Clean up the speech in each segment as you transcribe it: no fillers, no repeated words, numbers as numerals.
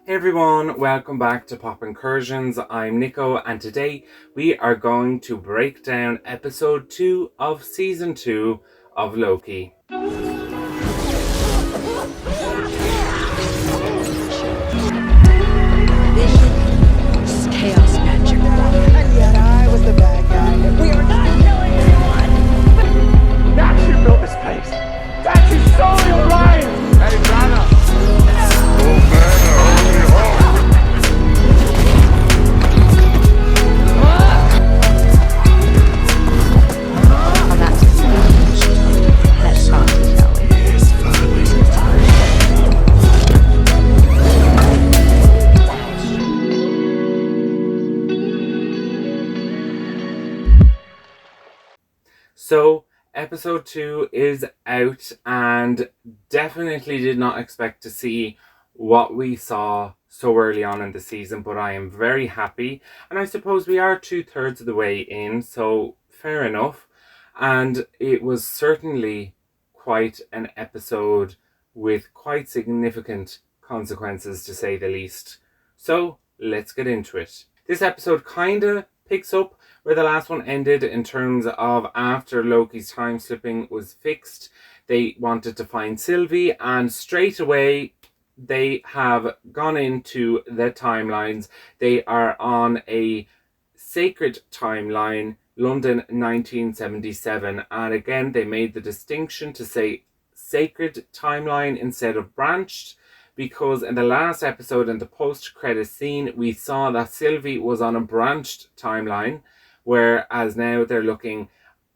Hey everyone, welcome back to Pop Incursions. I'm Nico, and today we are going to break down episode 2 of season 2 of Loki. This is chaos magic. And yet I was the bad guy. We are not killing anyone! That's who built this place. That's who stole your life. Hey, brother. Oh, that's let's party, shall we? So, episode 2 is out, and definitely did not expect to see what we saw so early on in the season, but I am very happy. And I suppose we are 2/3 of the way in, so fair enough. And it was certainly quite an episode with quite significant consequences, to say the least. So, let's get into it. This episode kinda picks up where the last one ended in terms of after Loki's time slipping was fixed. They wanted to find Sylvie, and straight away they have gone into the timelines. They are on a sacred timeline, London 1977, and again they made the distinction to say sacred timeline instead of branched, because in the last episode, in the post-credit scene, we saw that Sylvie was on a branched timeline, whereas now they're looking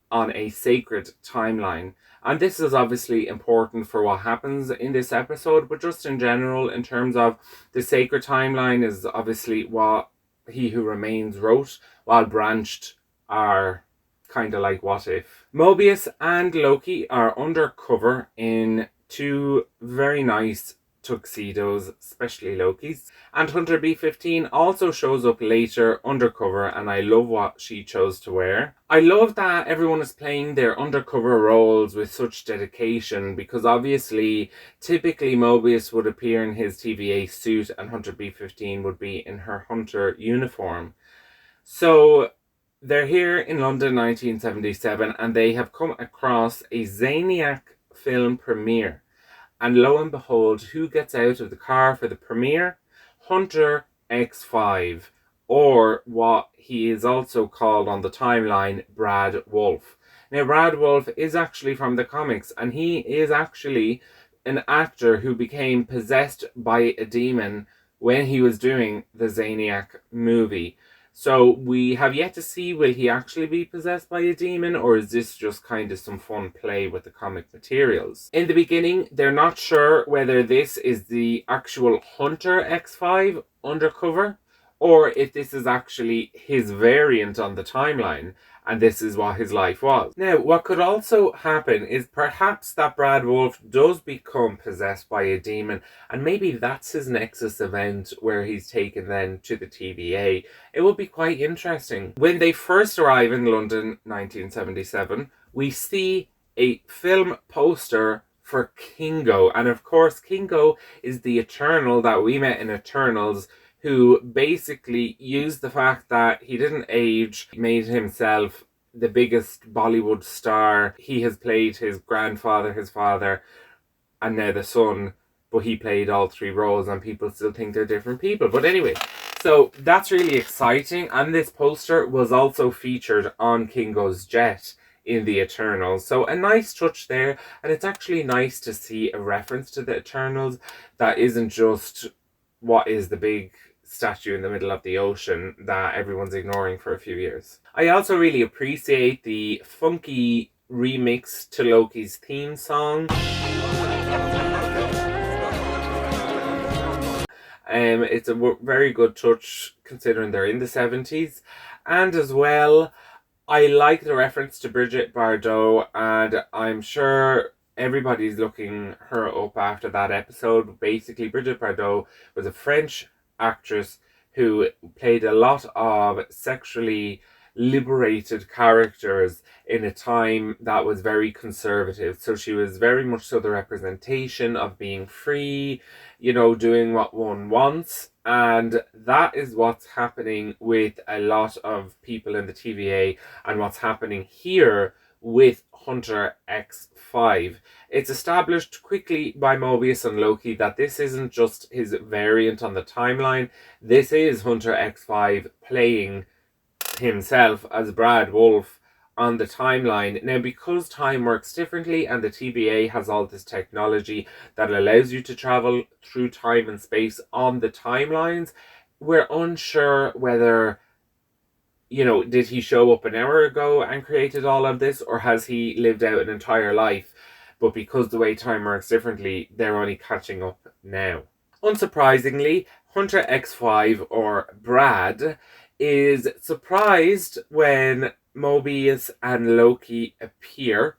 on a sacred timeline. And this is obviously important for what happens in this episode, but just in general, in terms of the sacred timeline is obviously what He Who Remains wrote, while branched are kind of like what if. Mobius and Loki are undercover in two very nice tuxedos, especially Loki's. And Hunter B15 also shows up later undercover, and I love what she chose to wear. I love that everyone is playing their undercover roles with such dedication, because obviously typically Mobius would appear in his TVA suit and Hunter B15 would be in her Hunter uniform. So they're here in London 1977, and they have come across a Zaniac film premiere. And lo and behold, who gets out of the car for the premiere? Hunter X5, or what he is also called on the timeline, Brad Wolf. Now, Brad Wolf is actually from the comics, and he is actually an actor who became possessed by a demon when he was doing the Zaniac movie. So we have yet to see, will he actually be possessed by a demon, or is this just kind of some fun play with the comic materials? In the beginning, they're not sure whether this is the actual Hunter X5 undercover, or if this is actually his variant on the timeline, and this is what his life was. Now, what could also happen is perhaps that Brad Wolf does become possessed by a demon, and maybe that's his Nexus event where he's taken then to the TVA. It would be quite interesting. When they first arrive in London 1977, we see a film poster for Kingo, and of course Kingo is the Eternal that we met in Eternals, who basically used the fact that he didn't age, made himself the biggest Bollywood star. He has played his grandfather, his father, and now the son, but he played all three roles and people still think they're different people. But anyway, so that's really exciting, and this poster was also featured on Kingo's jet in the Eternals. So a nice touch there, and it's actually nice to see a reference to the Eternals that isn't just what is the big statue in the middle of the ocean that everyone's ignoring for a few years. I also really appreciate the funky remix to Loki's theme song. It's a very good touch considering they're in the 70s. And as well, I like the reference to Brigitte Bardot, and I'm sure everybody's looking her up after that episode. Basically, Brigitte Bardot was a French actress who played a lot of sexually liberated characters in a time that was very conservative. So she was very much so the representation of being free, you know, doing what one wants. And that is what's happening with a lot of people in the TVA, and what's happening here with Hunter X5. It's established quickly by Mobius and Loki that this isn't just his variant on the timeline. This is Hunter X5 playing himself as Brad Wolf on the timeline. Now, because time works differently and the TVA has all this technology that allows you to travel through time and space on the timelines, we're unsure whether, you know, did he show up an hour ago and created all of this, or has he lived out an entire life? But because the way time works differently, they're only catching up now. Unsurprisingly, Hunter X5, or Brad, is surprised when Mobius and Loki appear,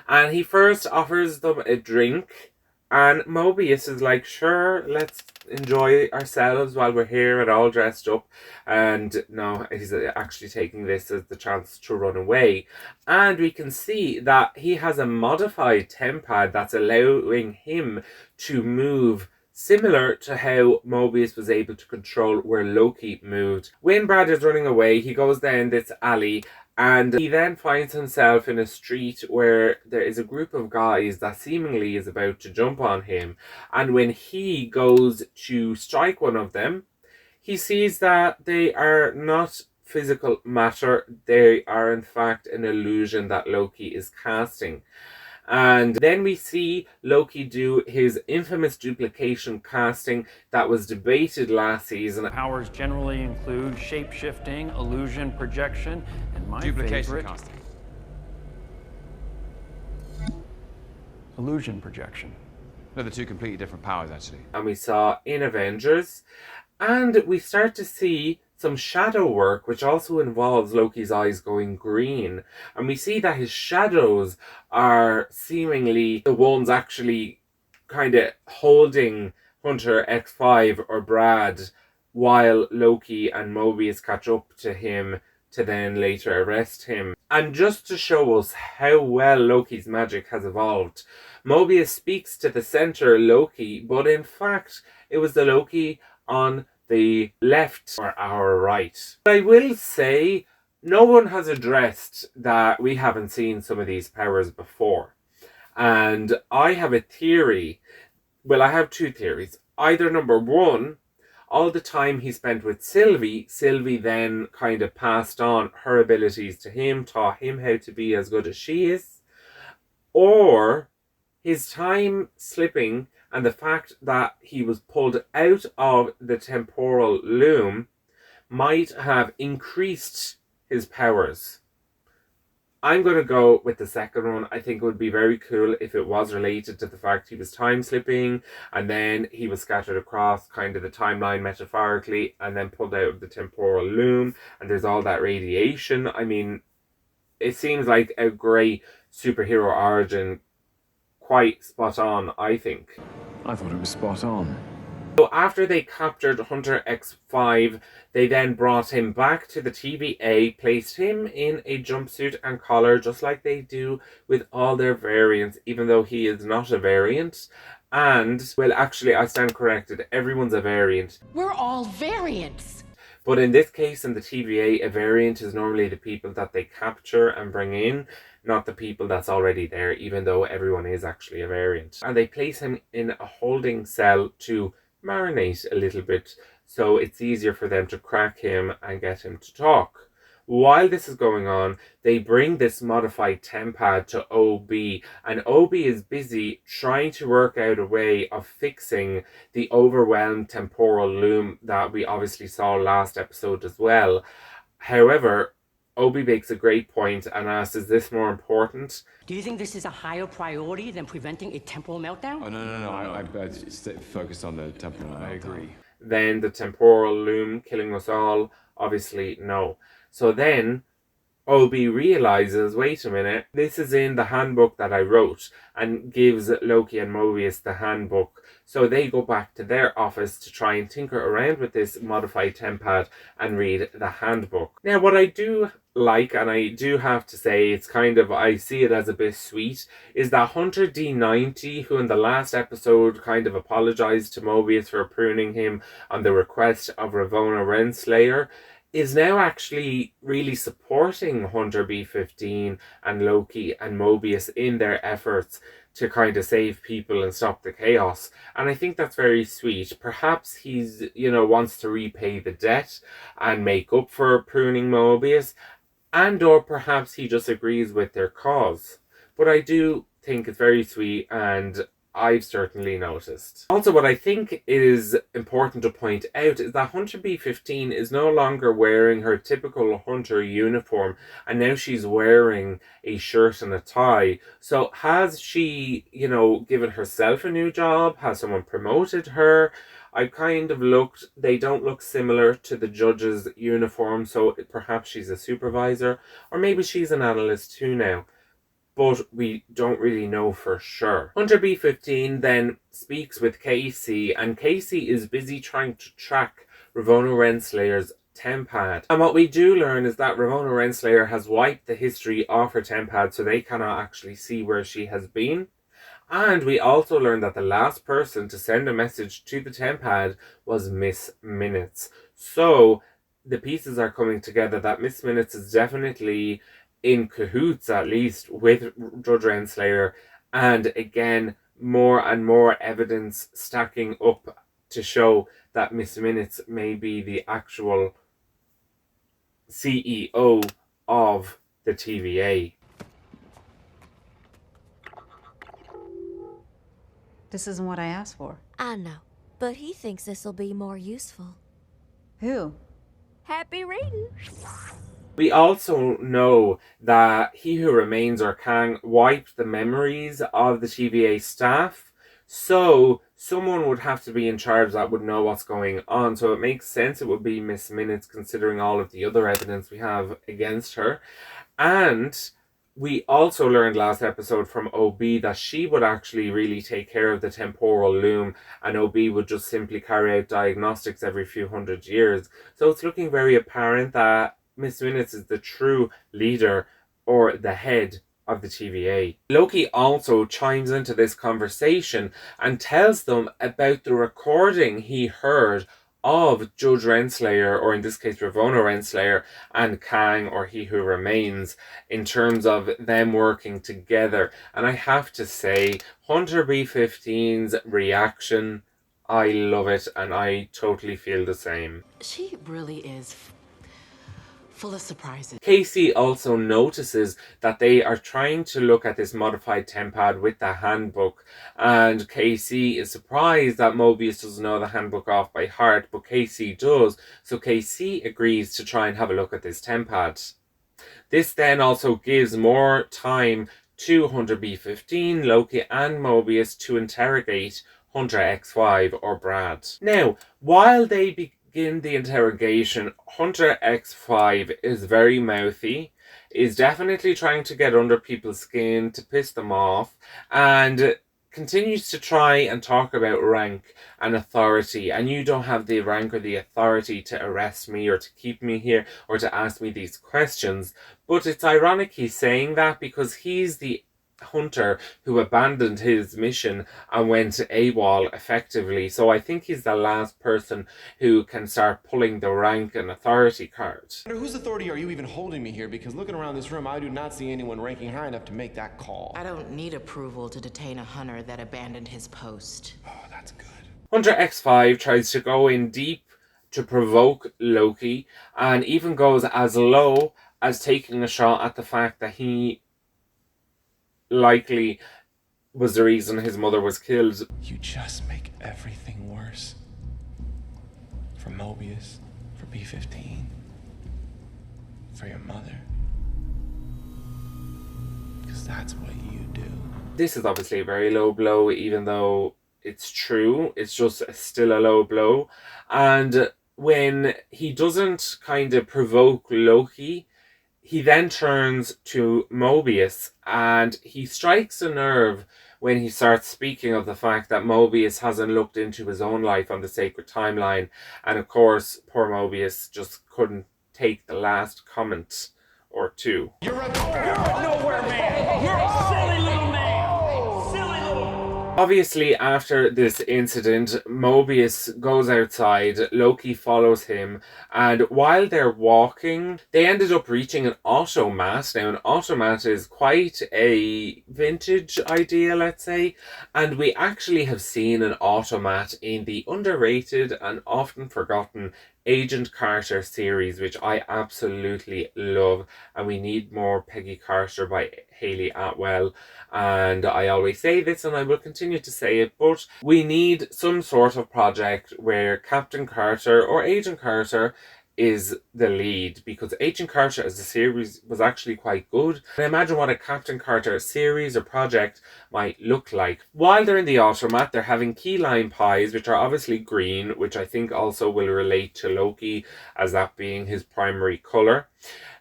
and he first offers them a drink, and Mobius is like, sure, let's enjoy ourselves while we're here and all dressed up. And no, he's actually taking this as the chance to run away. And we can see that he has a modified tempad that's allowing him to move similar to how Mobius was able to control where Loki moved. When Brad is running away, he goes down this alley, and he then finds himself in a street where there is a group of guys that seemingly is about to jump on him. And when he goes to strike one of them, he sees that they are not physical matter. They are in fact an illusion that Loki is casting. And then we see Loki do his infamous duplication casting that was debated last season. Powers generally include shape-shifting, illusion, projection, and my duplication favorite, casting. illusion projection. No, they're two completely different powers, actually. And we saw in Avengers. And we start to see some shadow work, which also involves Loki's eyes going green. And we see that his shadows are seemingly the ones actually kind of holding Hunter X5 or Brad while Loki and Mobius catch up to him to then later arrest him. And just to show us how well Loki's magic has evolved, Mobius speaks to the center Loki, but in fact it was the Loki on the left or our right. I will say no one has addressed that we haven't seen some of these powers before. And I have a theory. Well, I have two theories. Either number one, all the time he spent with Sylvie, Sylvie then kind of passed on her abilities to him, taught him how to be as good as she is. Or his time slipping and the fact that he was pulled out of the temporal loom might have increased his powers. I'm going to go with the second one. I think it would be very cool if it was related to the fact he was time slipping and then he was scattered across kind of the timeline metaphorically and then pulled out of the temporal loom, and there's all that radiation. I mean, it seems like a great superhero origin. Quite spot on, I think. I thought it was spot on. So after they captured Hunter X5, they then brought him back to the TVA, placed him in a jumpsuit and collar, just like they do with all their variants, even though he is not a variant. And, well, actually, I stand corrected. Everyone's a variant. We're all variants. But in this case, in the TVA, a variant is normally the people that they capture and bring in, not the people that's already there, even though everyone is actually a variant. And they place him in a holding cell to marinate a little bit, so it's easier for them to crack him and get him to talk. While this is going on, they bring this modified tempad to OB, and OB is busy trying to work out a way of fixing the overwhelmed temporal loom that we obviously saw last episode as well. However, Obi makes a great point and asks, is this more important? Do you think this is a higher priority than preventing a temporal meltdown? Oh, no. I focused on the temporal. I agree. Then the temporal loom killing us all? Obviously, no. So then, Obi realizes, wait a minute, this is in the handbook that I wrote, and gives Loki and Mobius the handbook. So they go back to their office to try and tinker around with this modified tempad and read the handbook. Now, what I do like, and I do have to say it's kind of, I see it as a bit sweet, is that Hunter D90, who in the last episode kind of apologized to Mobius for pruning him on the request of Ravonna Renslayer, is now actually really supporting Hunter B15 and Loki and Mobius in their efforts to kind of save people and stop the chaos. And I think that's very sweet. Perhaps he's, wants to repay the debt and make up for pruning Mobius, and or perhaps he just agrees with their cause. But I do think it's very sweet, and I've certainly noticed. Also, what I think is important to point out is that Hunter B15 is no longer wearing her typical Hunter uniform, and now she's wearing a shirt and a tie. So has she, given herself a new job? Has someone promoted her? I've kind of looked, they don't look similar to the judge's uniform, so perhaps she's a supervisor, or maybe she's an analyst too now. But we don't really know for sure. Hunter B15 then speaks with Casey, and Casey is busy trying to track Ravonna Renslayer's tempad. And what we do learn is that Ravonna Renslayer has wiped the history of her tempad, so they cannot actually see where she has been. And we also learn that the last person to send a message to the tempad was Miss Minutes. So the pieces are coming together that Miss Minutes is definitely in cahoots, at least, with Judge Renslayer. And again, more and more evidence stacking up to show that Miss Minutes may be the actual CEO of the TVA. This isn't what I asked for. I know, but he thinks this'll be more useful. Who? Happy reading! We also know that He Who Remains, or Kang, wiped the memories of the TVA staff, so someone would have to be in charge that would know what's going on. So it makes sense it would be Miss Minutes, considering all of the other evidence we have against her. And we also learned last episode from OB that she would actually really take care of the temporal loom, and OB would just simply carry out diagnostics every few hundred years. So it's looking very apparent that Miss Minutes is the true leader, or the head, of the TVA. Loki also chimes into this conversation and tells them about the recording he heard of Judge Renslayer, or in this case Ravonna Renslayer, and Kang, or He Who Remains, in terms of them working together. And I have to say, Hunter B15's reaction, I love it, and I totally feel the same. She really is full of surprises. Casey also notices that they are trying to look at this modified tempad with the handbook, and Casey is surprised that Mobius doesn't know the handbook off by heart, but Casey does, so Casey agrees to try and have a look at this tempad. This then also gives more time to Hunter B15, Loki and Mobius to interrogate Hunter X5, or Brad. Now, while they begin the interrogation, Hunter X5 is very mouthy, is definitely trying to get under people's skin to piss them off, and continues to try and talk about rank and authority, and you don't have the rank or the authority to arrest me or to keep me here or to ask me these questions. But it's ironic he's saying that, because he's the Hunter who abandoned his mission and went AWOL effectively. So I think he's the last person who can start pulling the rank and authority card. Under whose authority are you even holding me here? Because looking around this room, I do not see anyone ranking high enough to make that call. I don't need approval to detain a hunter that abandoned his post. Oh, that's good. Hunter X5 tries to go in deep to provoke Loki, and even goes as low as taking a shot at the fact that he likely was the reason his mother was killed. You just make everything worse. For Mobius, for B15, for your mother. Because that's what you do. This is obviously a very low blow, even though it's true. It's just still a low blow. And when he doesn't kind of provoke Loki, He then turns to Mobius and he strikes a nerve when he starts speaking of the fact that Mobius hasn't looked into his own life on the sacred timeline. And of course, poor Mobius just couldn't take the last comment or two. You're a nowhere man. You're a silly little man. Silly little. Obviously, after this incident, Mobius goes outside, Loki follows him, and while they're walking, they ended up reaching an automat. Now, an automat is quite a vintage idea, let's say, and we actually have seen an automat in the underrated and often forgotten Agent Carter series, which I absolutely love, and we need more Peggy Carter by Hayley Atwell. And I always say this and I will continue to say it, but we need some sort of project where Captain Carter or Agent Carter is the lead, because Agent Carter as a series was actually quite good. And imagine what a Captain Carter series or project might look like. While they're in the automat, they're having key lime pies, which are obviously green, which I think also will relate to Loki as that being his primary colour.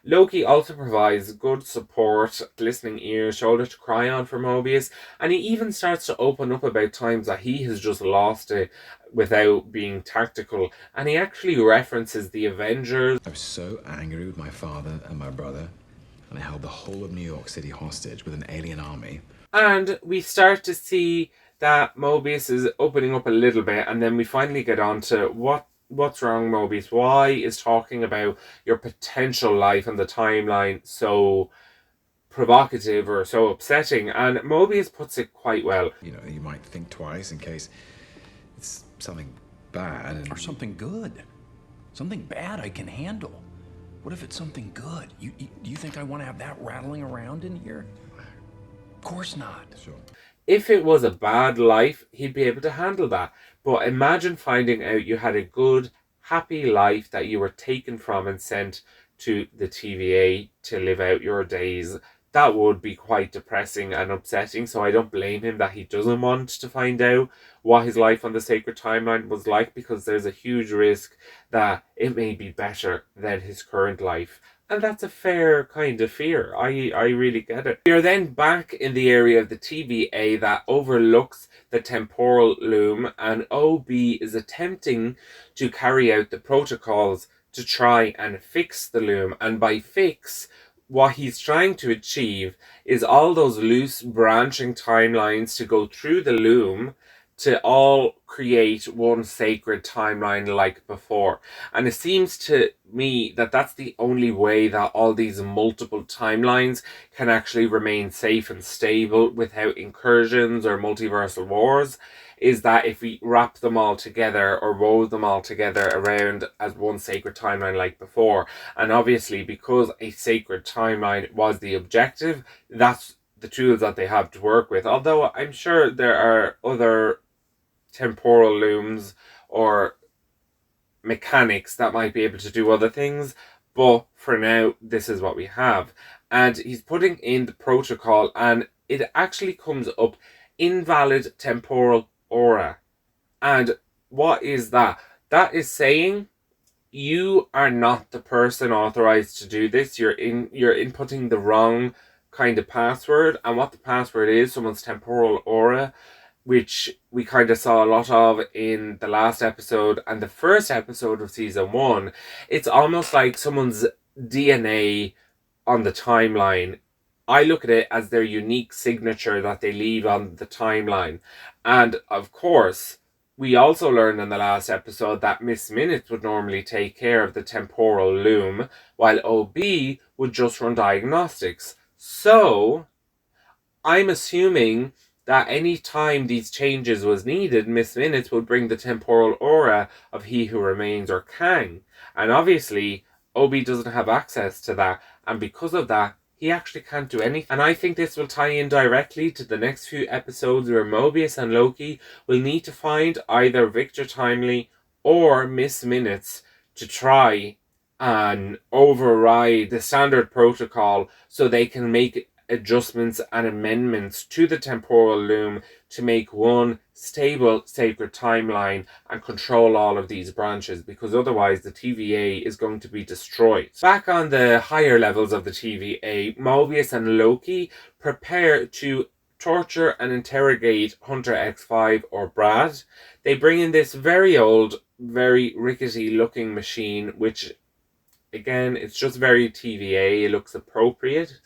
Loki also provides good support, listening ear, shoulder to cry on for Mobius, and he even starts to open up about times that he has just lost it without being tactical, and he actually references the Avengers. I was so angry with my father and my brother, and I held the whole of New York City hostage with an alien army. And we start to see that Mobius is opening up a little bit, and then we finally get on to what's wrong, Mobius? Why is talking about your potential life on the timeline so provocative or so upsetting? And Mobius puts it quite well. You know, you might think twice in case it's something bad. Or something good. Something bad I can handle. What if it's something good? You think I want to have that rattling around in here? Of course not. Sure. If it was a bad life, he'd be able to handle that. But imagine finding out you had a good, happy life that you were taken from and sent to the TVA to live out your days. That would be quite depressing and upsetting, so I don't blame him that he doesn't want to find out what his life on the sacred timeline was like, because there's a huge risk that it may be better than his current life. And that's a fair kind of fear. I really get it. We are then back in the area of the TVA that overlooks the temporal loom, and OB is attempting to carry out the protocols to try and fix the loom. And by fix, what he's trying to achieve is all those loose branching timelines to go through the loom to all create one sacred timeline like before. And it seems to me that that's the only way that all these multiple timelines can actually remain safe and stable without incursions or multiversal wars, is that if we wrap them all together or wove them all together around as one sacred timeline like before. And obviously, because a sacred timeline was the objective, that's the tools that they have to work with. Although I'm sure there are other temporal looms or mechanics that might be able to do other things, but for now this is what we have. And he's putting in the protocol, and it actually comes up invalid temporal aura. And what is that? That is saying you are not the person authorized to do this. You're inputting the wrong kind of password, and what the password is someone's temporal aura, which we kind of saw a lot of in the last episode and the first episode of season 1. It's almost like someone's DNA on the timeline. I look at it as their unique signature that they leave on the timeline. And of course, we also learned in the last episode that Miss Minutes would normally take care of the temporal loom, while OB would just run diagnostics. So I'm assuming that any time these changes was needed, Miss Minutes would bring the temporal aura of He Who Remains or Kang. And obviously, OB doesn't have access to that, and because of that, he actually can't do anything. And I think this will tie in directly to the next few episodes where Mobius and Loki will need to find either Victor Timely or Miss Minutes to try and override the standard protocol so they can make adjustments and amendments to the temporal loom to make one stable, sacred timeline and control all of these branches, because otherwise the TVA is going to be destroyed. Back on the higher levels of the TVA, Mobius and Loki prepare to torture and interrogate Hunter X5 or Brad. They bring in this very old, very rickety looking machine, which again, it's just very TVA, it looks appropriate.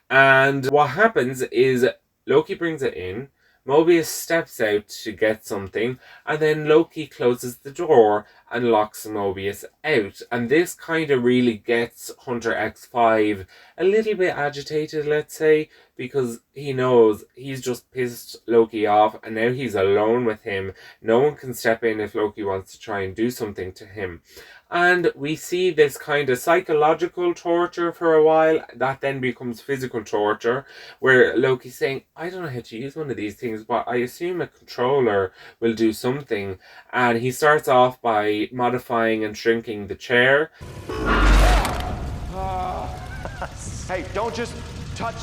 And what happens is Loki brings it in, Mobius steps out to get something, and then Loki closes the door and locks Mobius out. And this kind of really gets Hunter X5 a little bit agitated, let's say, because he knows he's just pissed Loki off and now he's alone with him. No one can step in if Loki wants to try and do something to him. And we see this kind of psychological torture for a while that then becomes physical torture, where Loki's saying, I don't know how to use one of these things, but I assume a controller will do something. And he starts off by modifying and shrinking the chair. Hey, don't just touch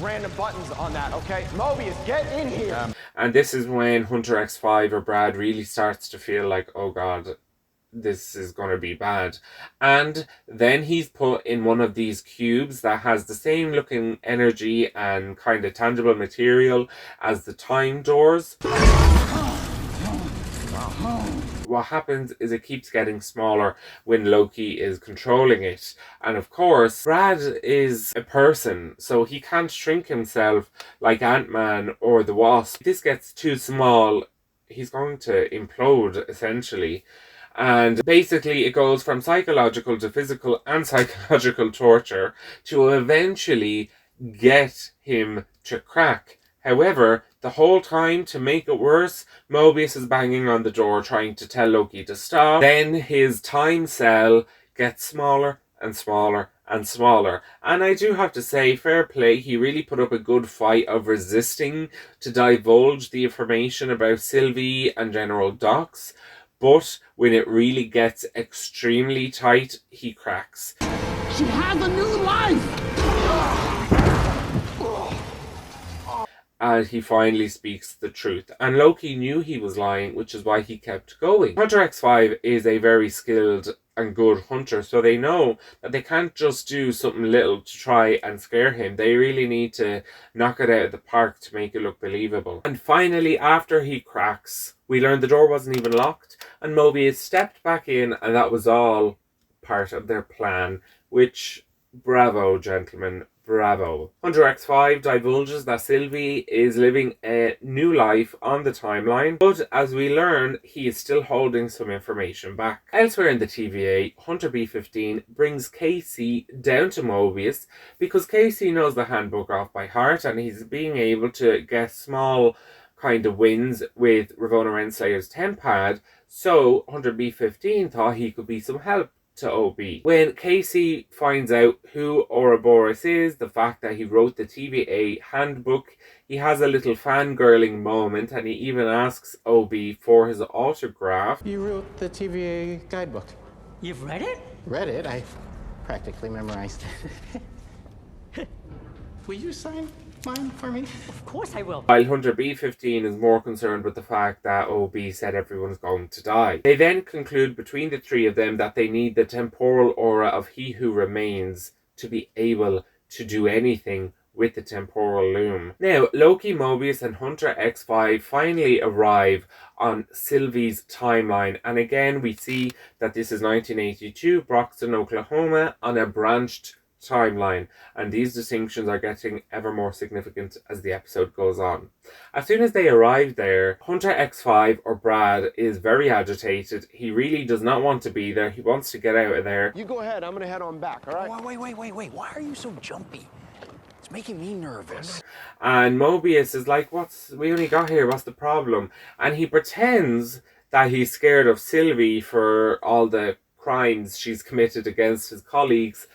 random buttons on that, okay? Mobius, get in here! And this is when Hunter X5 or Brad really starts to feel like, oh god, this is going to be bad. And then he's put in one of these cubes that has the same looking energy and kind of tangible material as the time doors. What happens is it keeps getting smaller when Loki is controlling it. And of course, Brad is a person, so he can't shrink himself like Ant-Man or the Wasp. If this gets too small, he's going to implode, essentially. And basically it goes from psychological to physical and psychological torture to eventually get him to crack. However, the whole time, to make it worse, Mobius is banging on the door trying to tell Loki to stop. Then his time cell gets smaller and smaller and smaller. And I do have to say, fair play, he really put up a good fight of resisting to divulge the information about Sylvie and General Dox. But when it really gets extremely tight, he cracks. She has a new life! And he finally speaks the truth. And Loki knew he was lying, which is why he kept going. Hunter X5 is a very skilled and good hunter, so they know that they can't just do something little to try and scare him. They really need to knock it out of the park to make it look believable. And finally, after he cracks, we learn the door wasn't even locked, and Mobius stepped back in, and that was all part of their plan, which, bravo, gentlemen. Bravo. Hunter X5 divulges that Sylvie is living a new life on the timeline, but as we learn, he is still holding some information back. Elsewhere in the TVA, Hunter B15 brings Casey down to Mobius because Casey knows the handbook off by heart and he's being able to get small kind of wins with Ravonna Renslayer's tempad, so Hunter B15 thought he could be some help to OB. When Casey finds out who Ouroboros is, the fact that he wrote the TVA handbook, he has a little fangirling moment and he even asks OB for his autograph. You wrote the TVA guidebook. You've read it? Read it? I practically memorized it. Will you sign mine for me? Of course I will. While Hunter B15 is more concerned with the fact that OB said everyone's going to die. They then conclude between the three of them that they need the temporal aura of He Who Remains to be able to do anything with the temporal loom. Now, Loki, Mobius and Hunter X5 finally arrive on Sylvie's timeline, and again we see that this is 1982, Broxton, Oklahoma, on a branched timeline, and these distinctions are getting ever more significant as the episode goes on. As soon as they arrive there, Hunter X5 or Brad is very agitated. He really does not want to be there. He wants to get out of there. You go ahead, I'm gonna head on back, alright? Wait. Why are you so jumpy? It's making me nervous. And Mobius is like, we only got here, what's the problem? And he pretends that he's scared of Sylvie for all the crimes she's committed against his colleagues,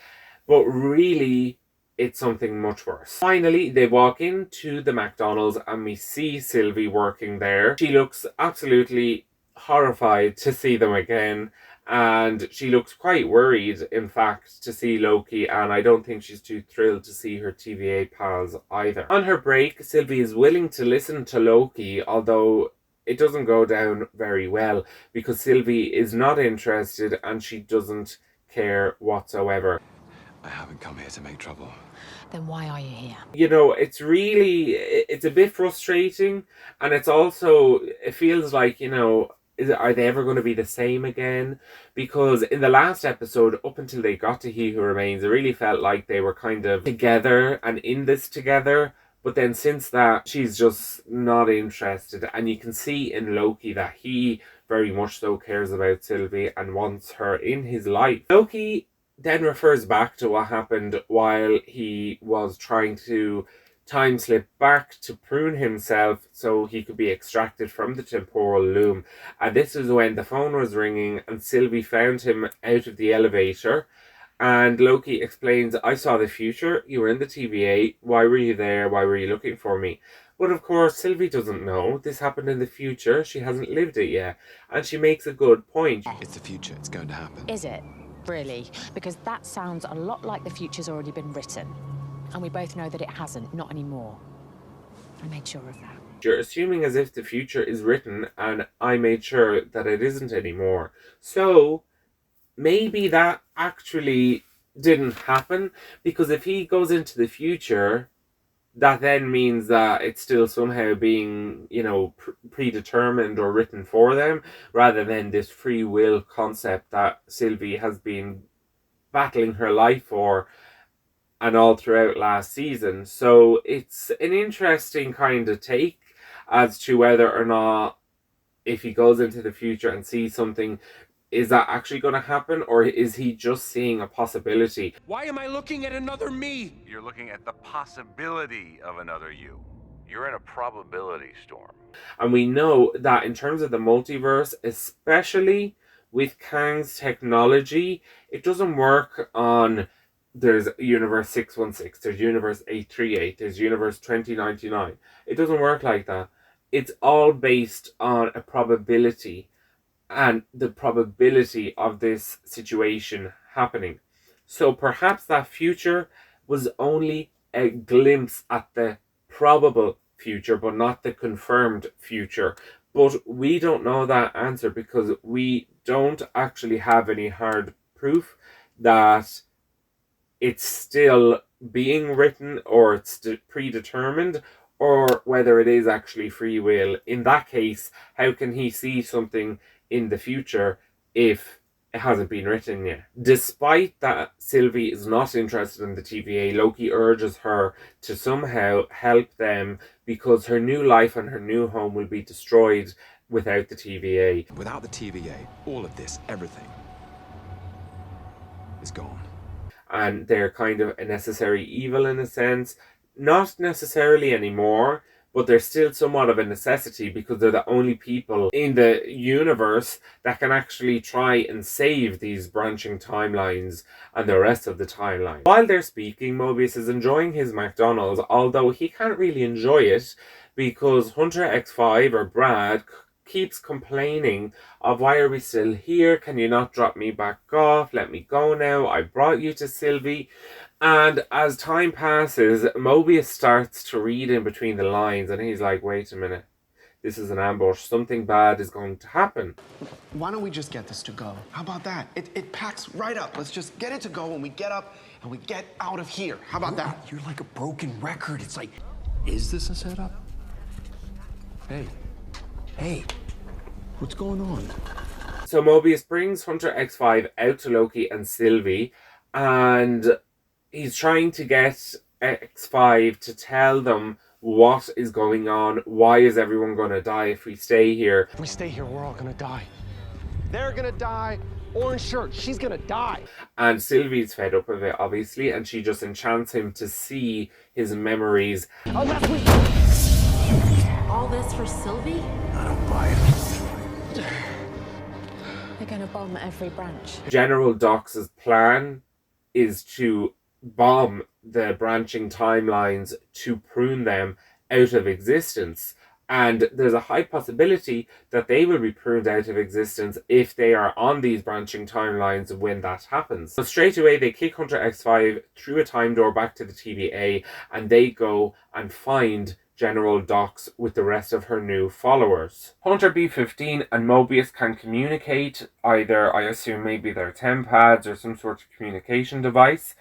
but really, it's something much worse. Finally, they walk into the McDonald's and we see Sylvie working there. She looks absolutely horrified to see them again. And she looks quite worried, in fact, to see Loki, and I don't think she's too thrilled to see her TVA pals either. On her break, Sylvie is willing to listen to Loki, although it doesn't go down very well, because Sylvie is not interested and she doesn't care whatsoever. I haven't come here to make trouble. Then why are you here? You know, it's a bit frustrating, and it's also, it feels like, you know, are they ever going to be the same again? Because in the last episode, up until they got to He Who Remains, it really felt like they were kind of together and in this together. But then since that, she's just not interested. And you can see in Loki that he very much so cares about Sylvie and wants her in his life. Loki then refers back to what happened while he was trying to time slip back to prune himself so he could be extracted from the temporal loom. And this is when the phone was ringing and Sylvie found him out of the elevator. And Loki explains, I saw the future, you were in the TVA, why were you there, why were you looking for me? But of course, Sylvie doesn't know. This happened in the future, she hasn't lived it yet. And she makes a good point. It's the future, it's going to happen. Is it? Really? Because that sounds a lot like the future's already been written. And we both know that it hasn't, not anymore. I made sure of that. You're assuming as if the future is written, and I made sure that it isn't anymore. So maybe that actually didn't happen, because if he goes into the future, that then means that it's still somehow being, you know, predetermined or written for them, rather than this free will concept that Sylvie has been battling her life for and all throughout last season. So it's an interesting kind of take as to whether or not, if he goes into the future and sees something, is that actually going to happen, or is he just seeing a possibility? Why am I looking at another me? You're looking at the possibility of another you. You're in a probability storm. And we know that in terms of the multiverse, especially with Kang's technology, it doesn't work on there's universe 616, there's universe 838, there's universe 2099. It doesn't work like that. It's all based on a probability and the probability of this situation happening. So perhaps that future was only a glimpse at the probable future, but not the confirmed future. But we don't know that answer because we don't actually have any hard proof that it's still being written or it's predetermined, or whether it is actually free will. In that case, how can he see something in the future if it hasn't been written yet? Despite that Sylvie is not interested in the TVA, Loki urges her to somehow help them because her new life and her new home will be destroyed without the TVA. Without the TVA, all of this, everything, is gone. And they're kind of a necessary evil in a sense. Not necessarily anymore, but they're still somewhat of a necessity because they're the only people in the universe that can actually try and save these branching timelines and the rest of the timeline. While they're speaking, Mobius is enjoying his McDonald's, although he can't really enjoy it because Hunter X5, or Brad, keeps complaining of, why are we still here? Can you not drop me back off? Let me go now. I brought you to Sylvie. And as time passes, Mobius starts to read in between the lines and he's like, wait a minute. This is an ambush. Something bad is going to happen. Why don't we just get this to go? How about that? It packs right up. Let's just get it to go and we get up and we get out of here. How about that? You're like a broken record. It's like, is this a setup? Hey, what's going on? So Mobius brings Hunter X5 out to Loki and Sylvie, and he's trying to get X5 to tell them what is going on. Why is everyone going to die if we stay here? If we stay here, we're all gonna die. They're gonna die. Orange shirt, she's gonna die. And Sylvie's fed up of it, obviously, and she just enchants him to see his memories. Unless we... All this for Sylvie? I don't buy it. They're gonna bomb every branch. General Dox's plan is to bomb the branching timelines to prune them out of existence. And there's a high possibility that they will be pruned out of existence if they are on these branching timelines when that happens. So straight away they kick Hunter X5 through a time door back to the TVA, and they go and find General Dox with the rest of her new followers. Hunter B-15 and Mobius can communicate, either, I assume, maybe their TemPads or some sort of communication device.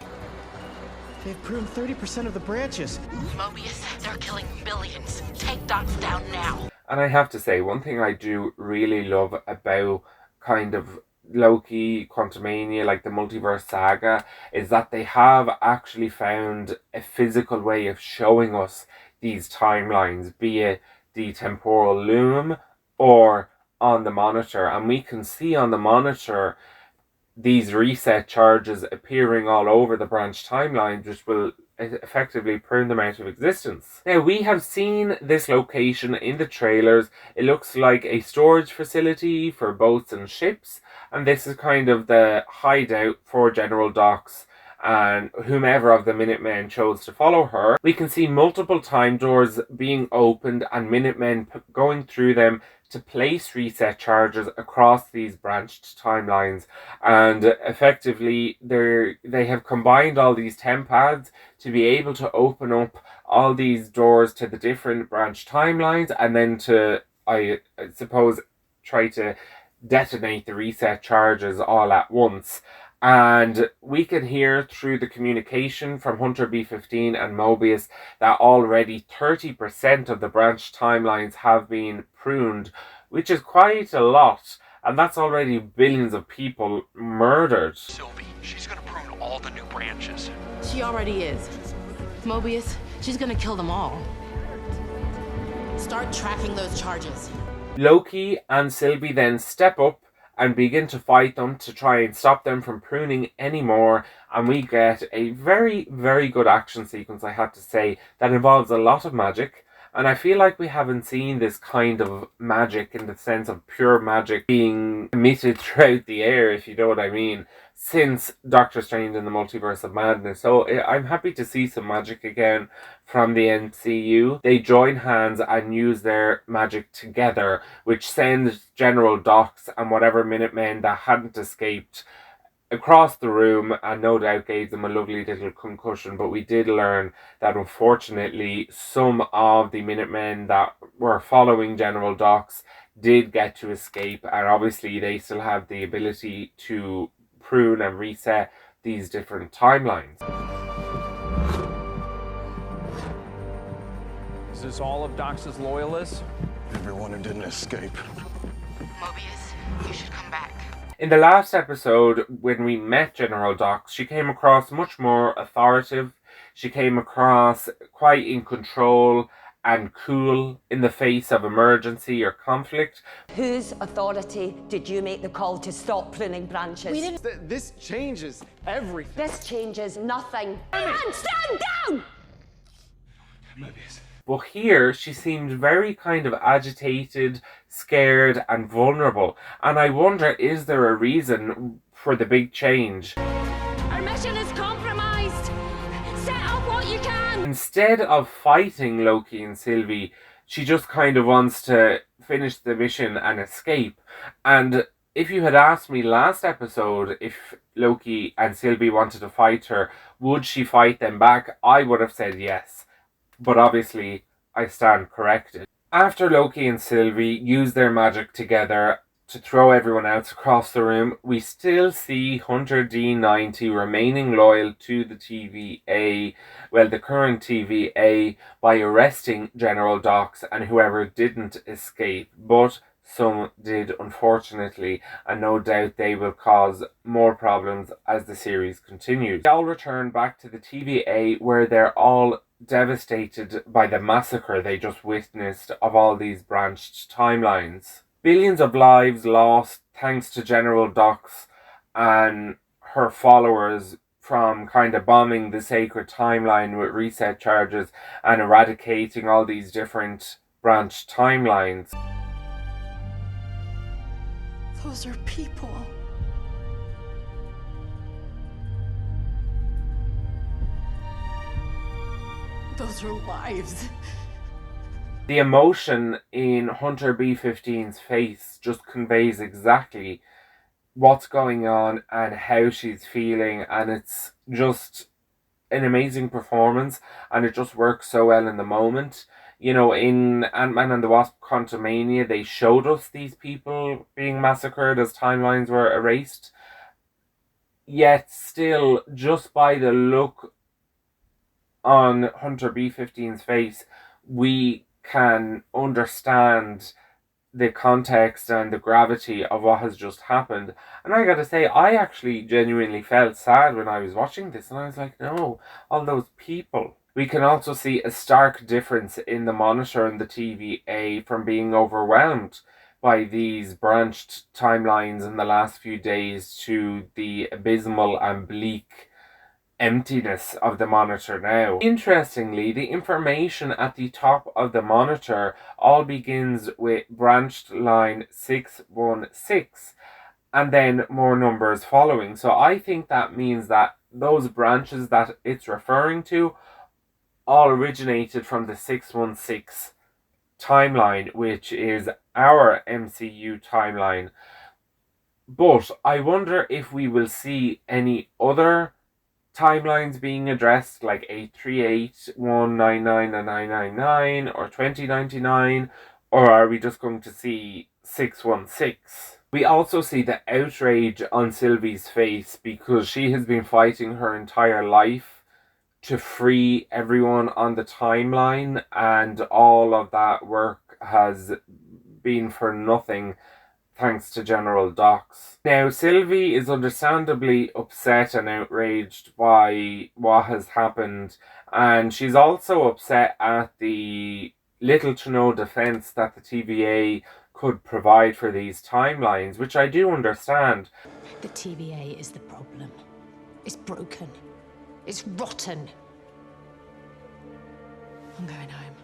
They've pruned 30% of the branches. Mobius, they're killing billions. Take Dox down now. And I have to say, one thing I do really love about kind of Loki, Quantumania, like the Multiverse saga, is that they have actually found a physical way of showing us these timelines, be it the temporal loom or on the monitor. And we can see on the monitor these reset charges appearing all over the branch timelines, which will effectively prune them out of existence. Now, we have seen this location in the trailers. It looks like a storage facility for boats and ships, and this is kind of the hideout for General Dox and whomever of the Minutemen chose to follow her. We can see multiple time doors being opened and Minutemen going through them to place reset charges across these branched timelines, and effectively they have combined all these TemPads to be able to open up all these doors to the different branch timelines, and then to, I suppose, try to detonate the reset charges all at once. And we can hear through the communication from Hunter B-15 and Mobius that already 30% of the branch timelines have been pruned, which is quite a lot. And that's already billions of people murdered. Sylvie, she's gonna prune all the new branches. She already is. Mobius, she's gonna kill them all. Start tracking those charges. Loki and Sylvie then step up and begin to fight them to try and stop them from pruning anymore, and we get a very, very good action sequence, I have to say, that involves a lot of magic. And I feel like we haven't seen this kind of magic, in the sense of pure magic, being emitted throughout the air, if you know what I mean, since Doctor Strange in the Multiverse of Madness. So I'm happy to see some magic again from the MCU. They join hands and use their magic together, which sends General Dox and whatever Minutemen that hadn't escaped across the room, and no doubt gave them a lovely little concussion. But we did learn that unfortunately some of the Minutemen that were following General Dox did get to escape, and obviously they still have the ability to prune and reset these different timelines. Is this all of Dox's loyalists? Everyone who didn't escape. Mobius, you should come back. In the last episode, when we met General Dox, she came across much more authoritative. She came across quite in control and cool in the face of emergency or conflict. Whose authority did you make the call to stop pruning branches? We didn't. This changes everything. This changes nothing. And stand down! Mobius. But here, she seemed very kind of agitated, scared, and vulnerable. And I wonder, is there a reason for the big change? Our mission is compromised. Set up what you can. Instead of fighting Loki and Sylvie, she just kind of wants to finish the mission and escape. And if you had asked me last episode if Loki and Sylvie wanted to fight her, would she fight them back? I would have said yes. But obviously, I stand corrected. After Loki and Sylvie use their magic together to throw everyone else across the room, we still see Hunter D90 remaining loyal to the TVA, well, the current TVA, by arresting General Dox and whoever didn't escape. But some did, unfortunately, and no doubt they will cause more problems as the series continues. They all return back to the TVA, where they're all devastated by the massacre they just witnessed of all these branched timelines. Billions of lives lost thanks to General Dox and her followers from kind of bombing the sacred timeline with reset charges and eradicating all these different branched timelines. Those are people. Those are lives. The emotion in Hunter B-15's face just conveys exactly what's going on and how she's feeling, and it's just an amazing performance, and it just works so well in the moment. You know, in Ant-Man and the Wasp: Quantumania, they showed us these people being massacred as timelines were erased. Yet still, just by the look on Hunter B-15's face, we can understand the context and the gravity of what has just happened. And I gotta say, I actually genuinely felt sad when I was watching this, and I was like, no, all those people. We can also see a stark difference in the Monitor and the TVA from being overwhelmed by these branched timelines in the last few days to the abysmal and bleak emptiness of the Monitor now. Interestingly, the information at the top of the Monitor all begins with branched line 616 and then more numbers following. So I think that means that those branches that it's referring to all originated from the 616 timeline, which is our MCU timeline. But I wonder if we will see any other timelines being addressed, like 838, 199 and 999, or 2099, or are we just going to see 616? We also see the outrage on Sylvie's face because she has been fighting her entire life to free everyone on the timeline, and all of that work has been for nothing thanks to General Dox. Now, Sylvie is understandably upset and outraged by what has happened, and she's also upset at the little to no defense that the TVA could provide for these timelines, which I do understand. The TVA is the problem. It's broken. It's rotten. I'm going home.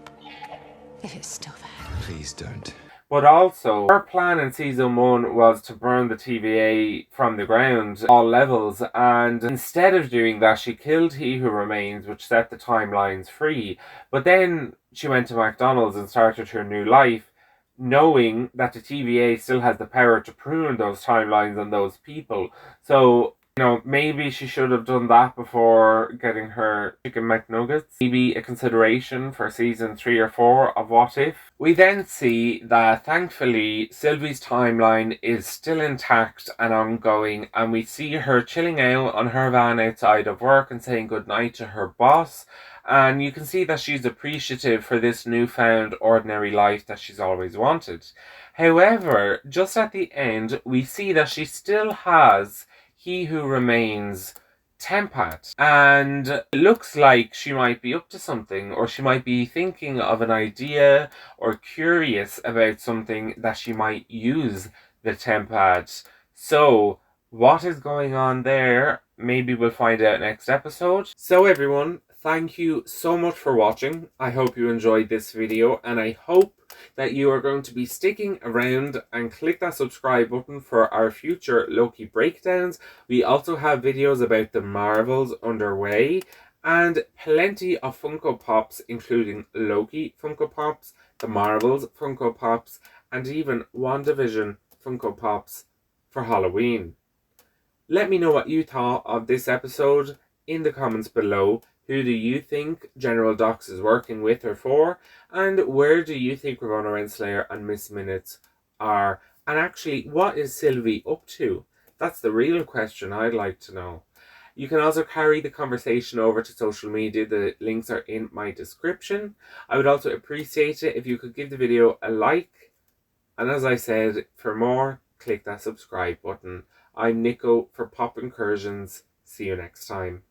If it's still there. Please don't. But also, her plan in season 1 was to burn the TVA from the ground, all levels, and instead of doing that, she killed He Who Remains, which set the timelines free. But then she went to McDonald's and started her new life, knowing that the TVA still has the power to prune those timelines and those people. So, you know, maybe she should have done that before getting her chicken McNuggets. Maybe a consideration for season 3 or 4 of What If. We then see that thankfully Sylvie's timeline is still intact and ongoing, and we see her chilling out on her van outside of work and saying goodnight to her boss. And you can see that she's appreciative for this newfound ordinary life that she's always wanted. However, just at the end, we see that she still has He Who Remains Tempat, and it looks like she might be up to something, or she might be thinking of an idea or curious about something that she might use the Tempat. So what is going on there? Maybe we'll find out next episode. So everyone, thank you so much for watching. I hope you enjoyed this video, and I hope that you are going to be sticking around and click that subscribe button for our future Loki breakdowns. We also have videos about the Marvels underway, and plenty of Funko Pops, including Loki Funko Pops, the Marvels Funko Pops, and even WandaVision Funko Pops for Halloween. Let me know what you thought of this episode in the comments below. Who do you think General Dox is working with or for? And where do you think Ramona Renslayer and Miss Minutes are? And actually, what is Sylvie up to? That's the real question I'd like to know. You can also carry the conversation over to social media. The links are in my description. I would also appreciate it if you could give the video a like. And as I said, for more, click that subscribe button. I'm Nico for Pop Incursions. See you next time.